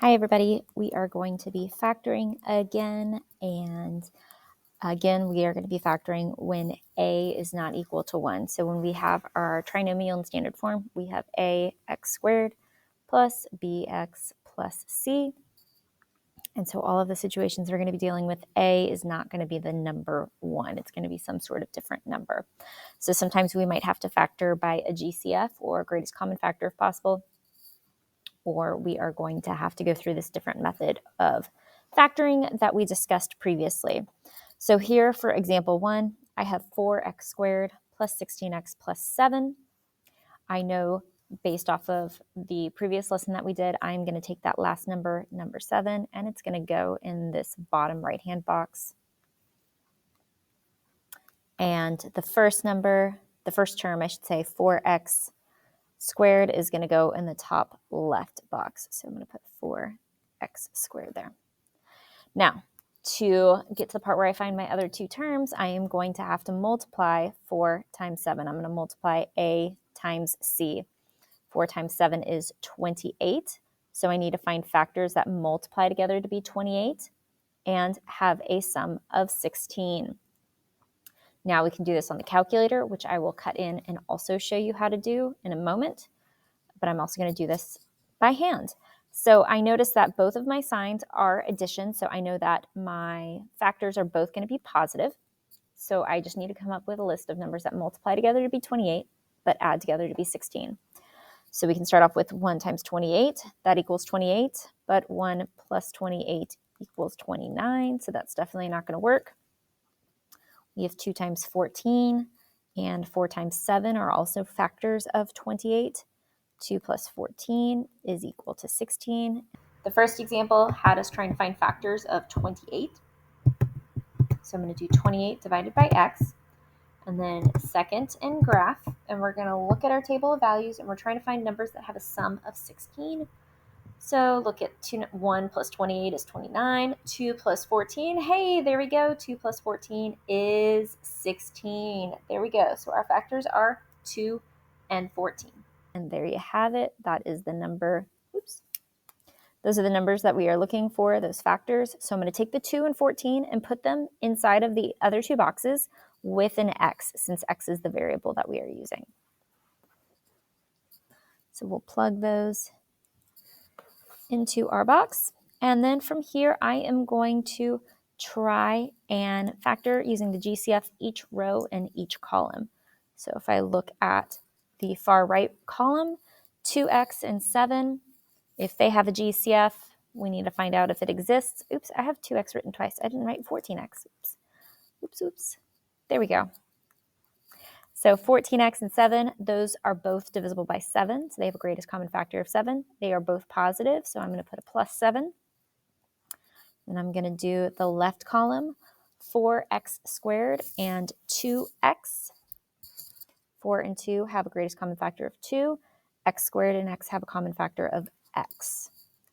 Hi everybody, we are going to be factoring again, and again we are going to be factoring when a is not equal to 1. So when we have our trinomial in standard form, we have ax squared plus bx plus c. And so all of the situations we're going to be dealing with, a is not going to be the number 1. It's going to be some sort of different number. So sometimes we might have to factor by a GCF, or greatest common factor if possible, or we are going to have to go through this different method of factoring that we discussed previously. So here for example 1, I have 4x squared plus 16x plus 7. I know based off of the previous lesson that we did, I'm going to take that last number, number 7, and it's going to go in this bottom right-hand box. And the first number, the first term, I should say, 4x squared is going to go in the top left box. So I'm going to put 4x squared there. Now, to get to the part where I find my other two terms, I am going to have to multiply 4 times 7. I'm going to multiply a times c. 4 times 7 is 28. So I need to find factors that multiply together to be 28 and have a sum of 16. Now we can do this on the calculator, which I will cut in and also show you how to do in a moment. But I'm also going to do this by hand. So I notice that both of my signs are addition, so I know that my factors are both going to be positive. So I just need to come up with a list of numbers that multiply together to be 28, but add together to be 16. So we can start off with 1 times 28. That equals 28, but 1 plus 28 equals 29, so that's definitely not going to work. We have 2 times 14, and 4 times 7 are also factors of 28. 2 plus 14 is equal to 16. The first example had us trying to find factors of 28. So I'm going to do 28 divided by x. And then second in graph, and we're going to look at our table of values, and we're trying to find numbers that have a sum of 16. So look at 1 plus 28 is 29. 2 plus 14, hey, there we go. 2 plus 14 is 16. There we go. So our factors are 2 and 14. And there you have it. That is the number. Oops. Those are the numbers that we are looking for, those factors. So I'm going to take the 2 and 14 and put them inside of the other two boxes with an x, since x is the variable that we are using. So we'll plug those into our box. And then from here, I am going to try and factor using the GCF each row and each column. So if I look at the far right column, 2x and 7, if they have a GCF, we need to find out if it exists. Oops, I have 2x written twice. I didn't write 14x. Oops. There we go. So 14x and 7, those are both divisible by 7. So they have a greatest common factor of 7. They are both positive, so I'm going to put a plus 7. And I'm going to do the left column, 4x squared and 2x. 4 and 2 have a greatest common factor of 2. X squared and x have a common factor of x.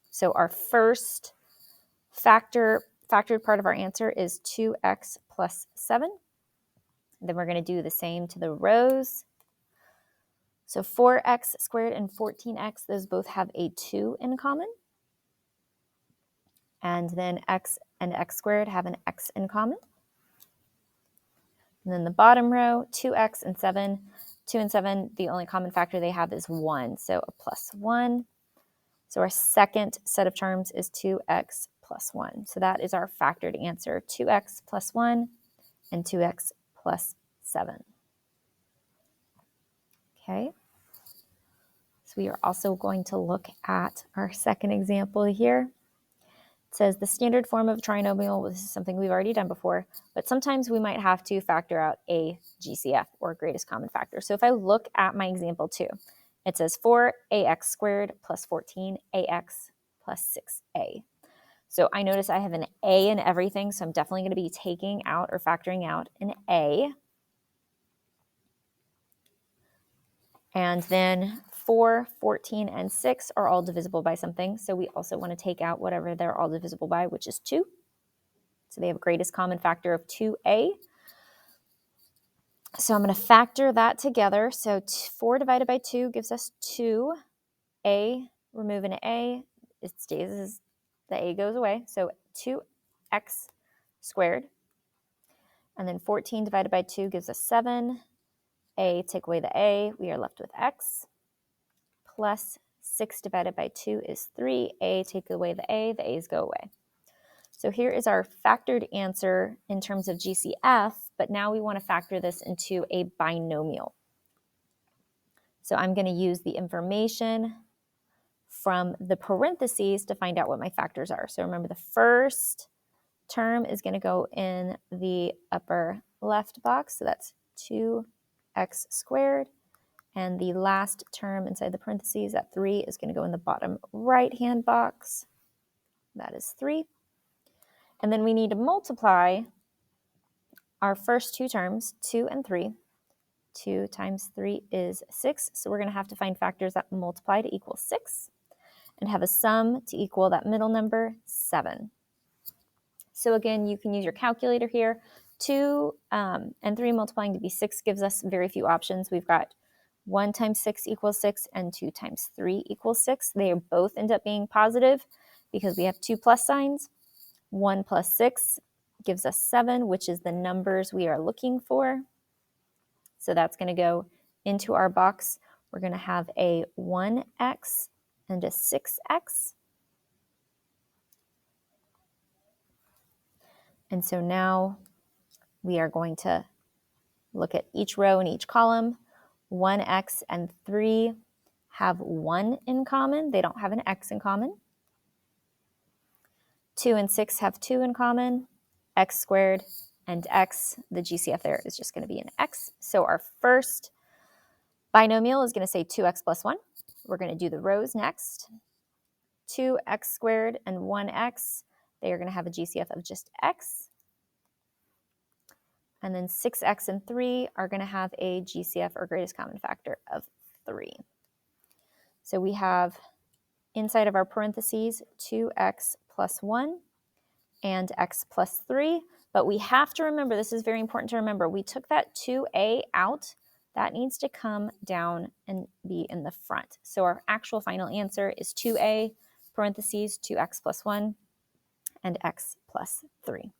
So our first factored part of our answer is 2x plus 7. Then we're going to do the same to the rows. So 4x squared and 14x, those both have a 2 in common. And then x and x squared have an x in common. And then the bottom row, 2x and 7. 2 and 7, the only common factor they have is 1, so a plus 1. So our second set of terms is 2x plus 1. So that is our factored answer, 2x plus 1 and 2x plus 7. Okay. So we are also going to look at our second example here. It says the standard form of a trinomial, this is something we've already done before, but sometimes we might have to factor out a GCF, or greatest common factor. So if I look at my example 2, it says 4ax squared plus 14ax plus 6a. So I notice I have an a in everything, so I'm definitely going to be taking out or factoring out an a. And then 4, 14, and 6 are all divisible by something. So we also want to take out whatever they're all divisible by, which is 2. So they have a greatest common factor of 2a. So I'm going to factor that together. So 4 divided by 2 gives us 2. A, remove an a, it stays as the a goes away. So 2x squared. And then 14 divided by 2 gives us 7. A, take away the a, we are left with x. Plus 6 divided by 2 is 3. A, take away the a's go away. So here is our factored answer in terms of GCF, but now we want to factor this into a binomial. So I'm going to use the information from the parentheses to find out what my factors are. So remember, the first term is going to go in the upper left box, so that's 2x squared. And the last term inside the parentheses, that 3, is going to go in the bottom right-hand box. That is 3. And then we need to multiply our first two terms, 2 and 3. 2 times 3 is 6. So we're going to have to find factors that multiply to equal 6 and have a sum to equal that middle number, 7. So again, you can use your calculator here. 2 and 3 multiplying to be 6 gives us very few options. We've got 1 times 6 equals 6 and 2 times 3 equals 6. They both end up being positive because we have 2 plus signs. 1 plus 6 gives us 7, which is the numbers we are looking for. So that's going to go into our box. We're going to have a 1x and a 6x. And so now we are going to look at each row and each column. 1x and 3 have 1 in common. They don't have an x in common. 2 and 6 have 2 in common. X squared and x, the GCF there is just going to be an x. So our first binomial is going to say 2x plus 1. We're going to do the rows next. 2x squared and 1x, they are going to have a GCF of just x. And then 6x and 3 are going to have a GCF, or greatest common factor, of 3. So we have inside of our parentheses 2x plus 1 and x plus 3. But we have to remember, this is very important to remember, we took that 2a out. That needs to come down and be in the front. So our actual final answer is 2a, parentheses, 2x plus 1, and x plus 3.